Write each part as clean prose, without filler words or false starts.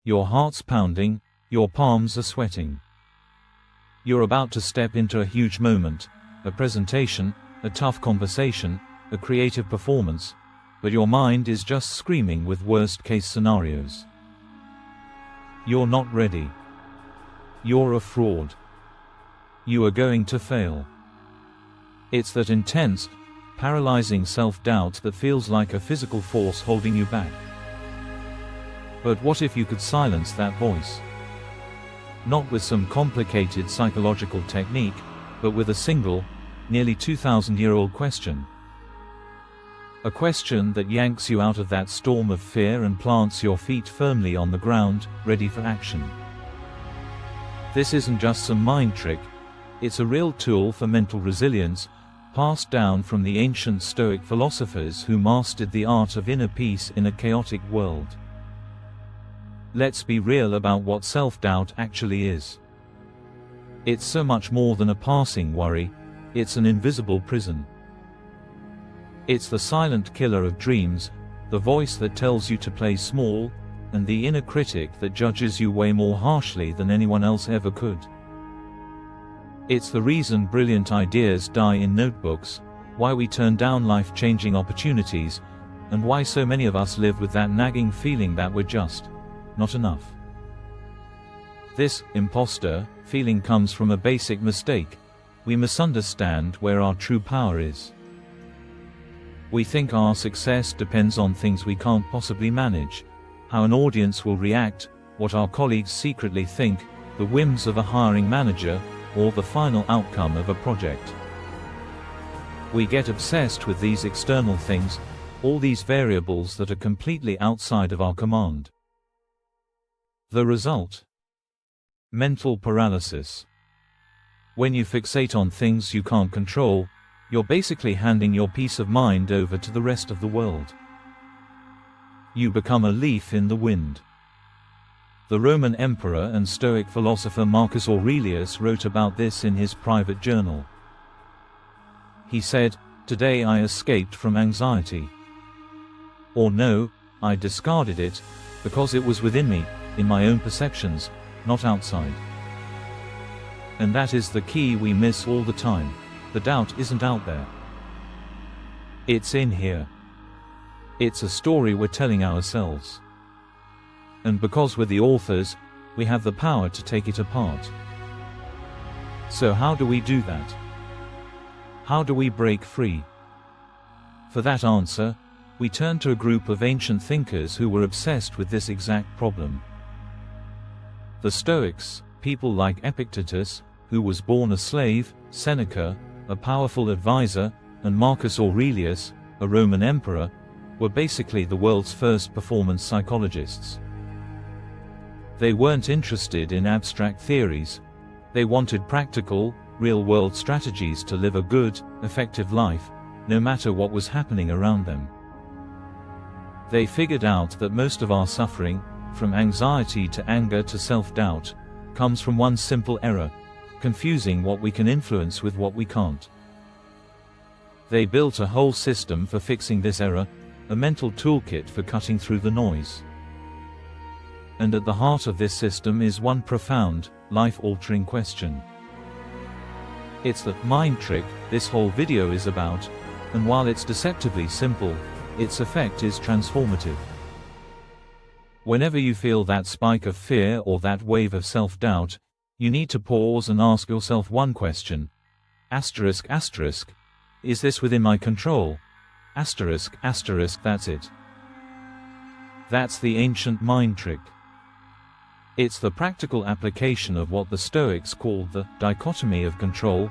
Your heart's pounding, your palms are sweating. You're about to step into a huge moment, a presentation, a tough conversation, a creative performance, but your mind is just screaming with worst-case scenarios. You're not ready. You're a fraud. You are going to fail. It's that intense, paralyzing self-doubt that feels like a physical force holding you back. But what if you could silence that voice? Not with some complicated psychological technique, but with a single, nearly 2,000-year-old question. A question that yanks you out of that storm of fear and plants your feet firmly on the ground, ready for action. This isn't just some mind trick, it's a real tool for mental resilience, passed down from the ancient Stoic philosophers who mastered the art of inner peace in a chaotic world. Let's be real about what self-doubt actually is. It's so much more than a passing worry, it's an invisible prison. It's the silent killer of dreams, the voice that tells you to play small, and the inner critic that judges you way more harshly than anyone else ever could. It's the reason brilliant ideas die in notebooks, why we turn down life-changing opportunities, and why so many of us live with that nagging feeling that we're just not enough. This imposter feeling comes from a basic mistake. We misunderstand where our true power is. We think our success depends on things we can't possibly manage, how an audience will react, what our colleagues secretly think, the whims of a hiring manager, or the final outcome of a project. We get obsessed with these external things, all these variables that are completely outside of our command. The result? Mental paralysis. When you fixate on things you can't control, you're basically handing your peace of mind over to the rest of the world. You become a leaf in the wind. The Roman emperor and Stoic philosopher Marcus Aurelius wrote about this in his private journal. He said, "Today I escaped from anxiety. Or no, I discarded it, because it was within me, in my own perceptions, not outside." And that is the key we miss all the time. The doubt isn't out there. It's in here. It's a story we're telling ourselves. And because we're the authors, we have the power to take it apart. So how do we do that? How do we break free? For that answer, we turn to a group of ancient thinkers who were obsessed with this exact problem. The Stoics, people like Epictetus, who was born a slave, Seneca, a powerful advisor, and Marcus Aurelius, a Roman emperor, were basically the world's first performance psychologists. They weren't interested in abstract theories. They wanted practical, real-world strategies to live a good, effective life, no matter what was happening around them. They figured out that most of our suffering, from anxiety to anger to self-doubt, comes from one simple error: confusing what we can influence with what we can't. They built a whole system for fixing this error, a mental toolkit for cutting through the noise. And at the heart of this system is one profound, life-altering question. It's the mind trick this whole video is about, and while it's deceptively simple, its effect is transformative. Whenever you feel that spike of fear or that wave of self-doubt, you need to pause and ask yourself one question. Asterisk, asterisk. Is this within my control? Asterisk, asterisk, that's it. That's the ancient mind trick. It's the practical application of what the Stoics called the dichotomy of control,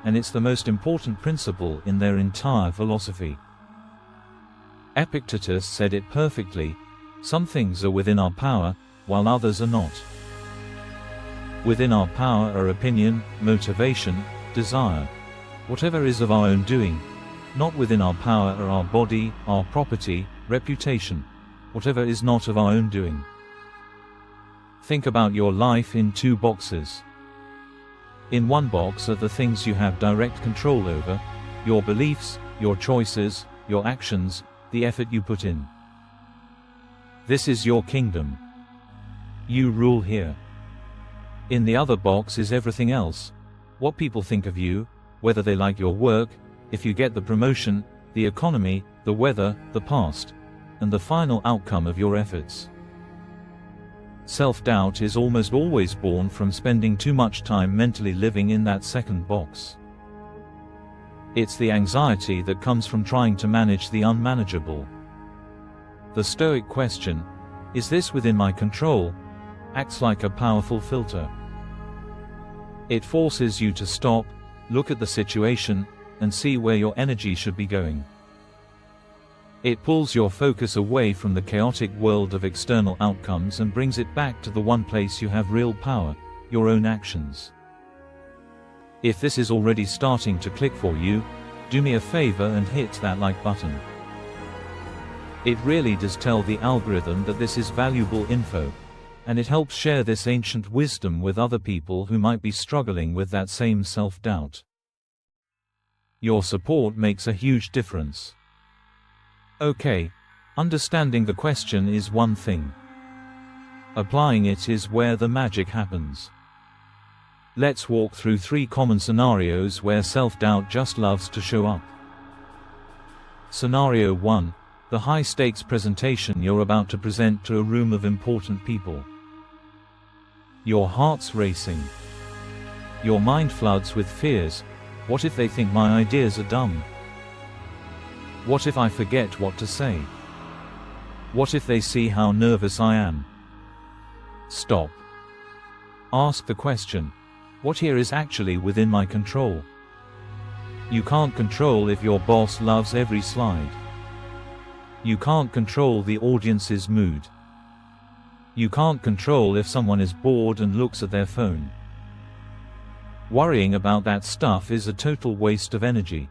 and it's the most important principle in their entire philosophy. Epictetus said it perfectly: some things are within our power, while others are not. Within our power are opinion, motivation, desire, whatever is of our own doing. Not within our power are our body, our property, reputation, whatever is not of our own doing. Think about your life in two boxes. In one box are the things you have direct control over: your beliefs, your choices, your actions, the effort you put in. This is your kingdom. You rule here. In the other box is everything else. What people think of you, whether they like your work, if you get the promotion, the economy, the weather, the past, and the final outcome of your efforts. Self-doubt is almost always born from spending too much time mentally living in that second box. It's the anxiety that comes from trying to manage the unmanageable. The Stoic question, "Is this within my control?" acts like a powerful filter. It forces you to stop, look at the situation, and see where your energy should be going. It pulls your focus away from the chaotic world of external outcomes and brings it back to the one place you have real power, your own actions. If this is already starting to click for you, do me a favor and hit that like button. It really does tell the algorithm that this is valuable info, and it helps share this ancient wisdom with other people who might be struggling with that same self-doubt. Your support makes a huge difference. Okay, understanding the question is one thing. Applying it is where the magic happens. Let's walk through 3 common scenarios where self-doubt just loves to show up. Scenario 1, the high-stakes presentation you're about to present to a room of important people. Your heart's racing. Your mind floods with fears. What if they think my ideas are dumb? What if I forget what to say? What if they see how nervous I am? Stop. Ask the question, what here is actually within my control? You can't control if your boss loves every slide. You can't control the audience's mood. You can't control if someone is bored and looks at their phone. Worrying about that stuff is a total waste of energy.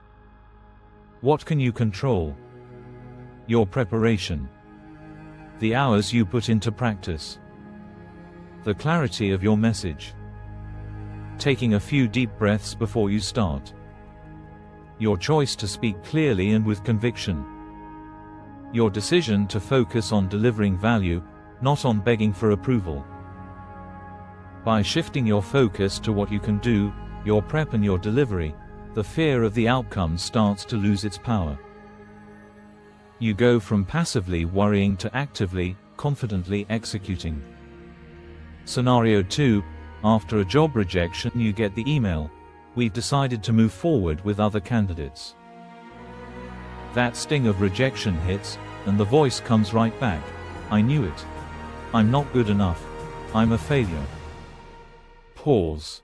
What can you control? Your preparation. The hours you put into practice. The clarity of your message. Taking a few deep breaths before you start. Your choice to speak clearly and with conviction. Your decision to focus on delivering value, not on begging for approval. By shifting your focus to what you can do, your prep and your delivery, the fear of the outcome starts to lose its power. You go from passively worrying to actively, confidently executing. Scenario 2, after a job rejection you get the email, "We've decided to move forward with other candidates." That sting of rejection hits, and the voice comes right back, "I knew it. I'm not good enough. I'm a failure." Pause.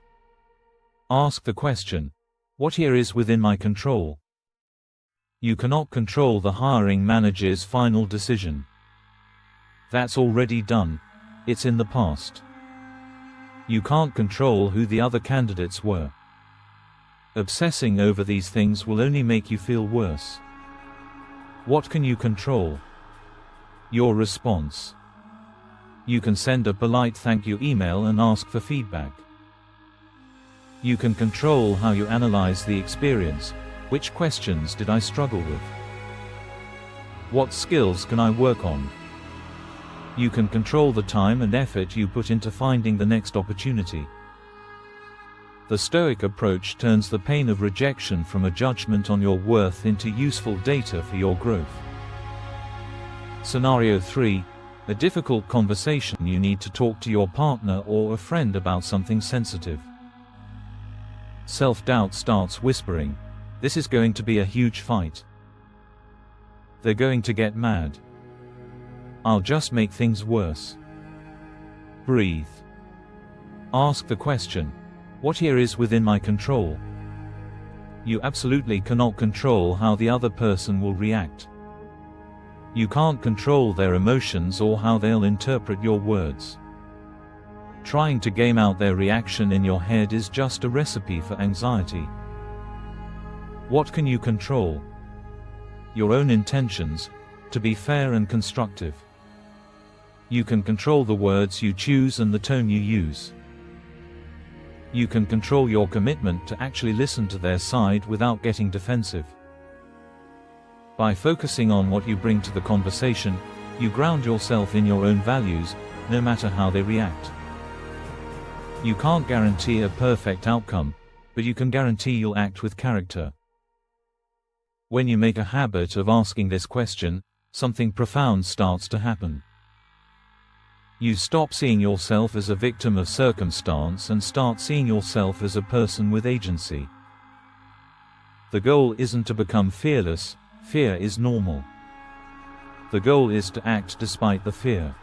Ask the question, what here is within my control? You cannot control the hiring manager's final decision. That's already done. It's in the past. You can't control who the other candidates were. Obsessing over these things will only make you feel worse. What can you control? Your response. You can send a polite thank you email and ask for feedback. You can control how you analyze the experience. Which questions did I struggle with? What skills can I work on? You can control the time and effort you put into finding the next opportunity. The Stoic approach turns the pain of rejection from a judgment on your worth into useful data for your growth. Scenario 3, a difficult conversation you need to talk to your partner or a friend about something sensitive. Self-doubt starts whispering, "This is going to be a huge fight. They're going to get mad. I'll just make things worse." Breathe. Ask the question, what here is within my control? You absolutely cannot control how the other person will react. You can't control their emotions or how they'll interpret your words. Trying to game out their reaction in your head is just a recipe for anxiety. What can you control? Your own intentions, to be fair and constructive. You can control the words you choose and the tone you use. You can control your commitment to actually listen to their side without getting defensive. By focusing on what you bring to the conversation, you ground yourself in your own values, no matter how they react. You can't guarantee a perfect outcome, but you can guarantee you'll act with character. When you make a habit of asking this question, something profound starts to happen. You stop seeing yourself as a victim of circumstance and start seeing yourself as a person with agency. The goal isn't to become fearless, fear is normal. The goal is to act despite the fear.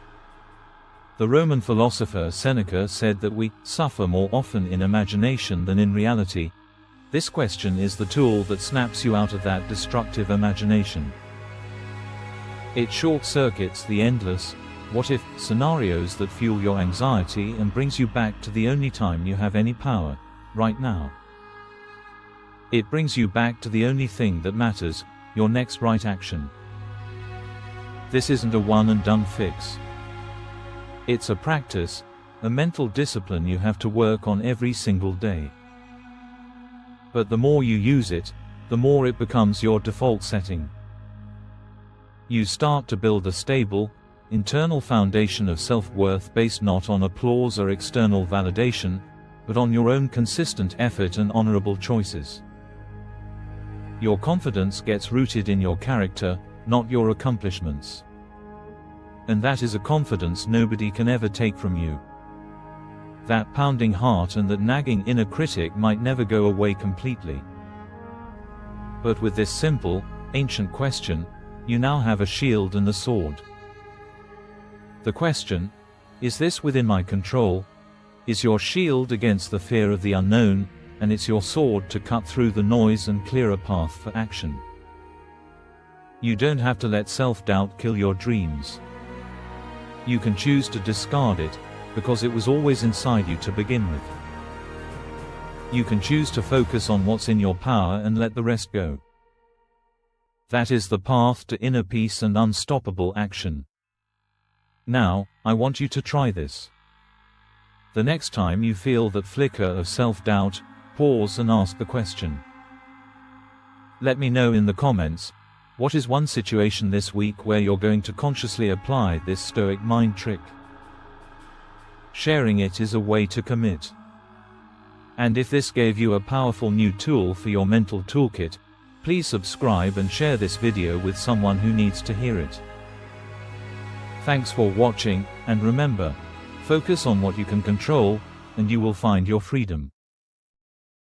The Roman philosopher Seneca said that we suffer more often in imagination than in reality. This question is the tool that snaps you out of that destructive imagination. It short-circuits the endless what-if scenarios that fuel your anxiety and brings you back to the only time you have any power, right now. It brings you back to the only thing that matters, your next right action. This isn't a one-and-done fix. It's a practice, a mental discipline you have to work on every single day. But the more you use it, the more it becomes your default setting. You start to build a stable, internal foundation of self-worth based not on applause or external validation, but on your own consistent effort and honorable choices. Your confidence gets rooted in your character, not your accomplishments. And that is a confidence nobody can ever take from you. That pounding heart and that nagging inner critic might never go away completely. But with this simple, ancient question, you now have a shield and a sword. The question, is this within my control, is your shield against the fear of the unknown, and it's your sword to cut through the noise and clear a path for action. You don't have to let self-doubt kill your dreams. You can choose to discard it, because it was always inside you to begin with. You can choose to focus on what's in your power and let the rest go. That is the path to inner peace and unstoppable action. Now, I want you to try this. The next time you feel that flicker of self-doubt, pause and ask the question. Let me know in the comments, what is one situation this week where you're going to consciously apply this Stoic mind trick? Sharing it is a way to commit. And if this gave you a powerful new tool for your mental toolkit, please subscribe and share this video with someone who needs to hear it. Thanks for watching, and remember, focus on what you can control, and you will find your freedom.